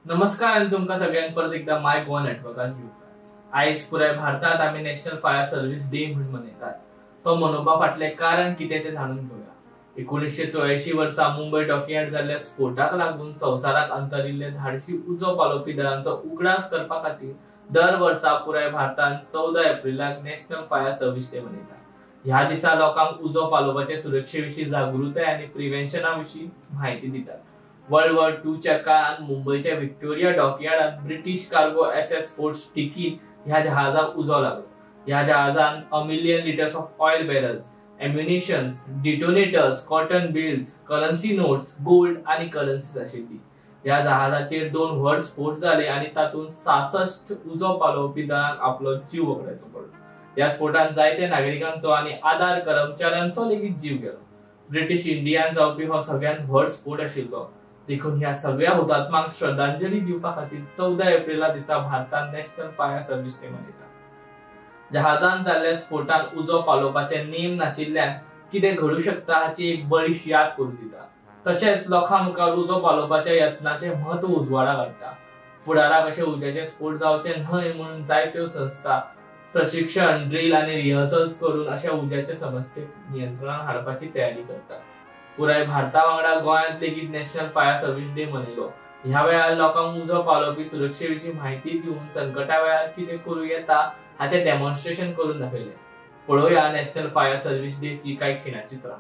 नमस्कार आणि तुमका सगळ्यांक परत एकदा माय गोवा नेटवर्कात घेऊन आयज पुराय भारतात आम्ही नॅशनल फायर सर्व्हिस डे म्हणून मनयतात। तो मनोवपा फाटले कारण कितें ते जाणून घेऊया। 1984 वर्सा मुंबई डॉकयार्ड जाल्ल्या स्फोटाक लागून संवसाराक अंतरिल्ले धाडशी उजो पालोवपी दळांचो उगडास करपा खातीर दर वर्सा पुराय भारतान 14 एप्रिलाक नॅशनल फायर सर्व्हिस डे मनयतात। ह्या दिसा लोकांक उजो पालोवपाचे सुरक्षेविशीं जागृताय आणि प्रिव्हेन्शनाविशीं म्हायती दितात। वर्ल्ड वॉर 2 च्या काळात मुंबईच्या व्हिक्टोरिया डॉकयार्डात British cargo SS Fort Stikine ह्या जहाजाक उजो लागलो। ह्या जहाजान 1 million litres of oil barrels, ammunitions, detonators, cotton bills, currency notes, gold आणि करन्सीज आशिल्ली। ह्या जहाजाचेर 2 व्हड स्फोट जाले आणि तातून 66 उजो पालोवपी दळांक आपलो जीव वगडायचो पडलो। ह्या स्फोटान जायते नागरिकांचो आणि आधार कर्मचाऱ्यांचो लेगीत जीव गेलो। ब्रिटिश इंडियान जावपी हो सगळ्यात व्हड स्फोट आशिल्लो। देखून ह्या सगळ्या हुतात्म्यांक श्रद्धांजली दिवपा खातीर 14 एप्रिला दिसा भारतान नॅशनल फायर सर्व्हिस डे मनयतात। जहाजान जाल्ल्या स्फोटान उजो पालोवपाचे नेम नाशिल्ल्यान कितें घडू शकता हाची एक बळीश याद करून दिता। तशेंच लोकां मुखार उजो पालोवपाच्या यत्नाचे म्हत्व उजवाडाक हाडटा। फुडाराक अशे उज्याचे स्फोट जावचे न्हय म्हणून जायत्यो संस्था प्रशिक्षण, ड्रिल आणि रिहर्सल्स करून अशा उज्याचे समस्येक नियंत्रणात हाडपाची तयारी करतात। पुराय भारता वांगडा गोंयांत लेगीत नॅशनल फायर सर्व्हिस डे मनयलो। ह्या वेळार लोकांक उजो पालोवपी सुरक्षेविशीं म्हायती दिवन संकटा वेळार कितें करूं येता हाचे डेमॉन्स्ट्रेशन करून दाखयलें। पळोवया नॅशनल फायर सर्व्हिस डे ची कांय खिणाचित्रां।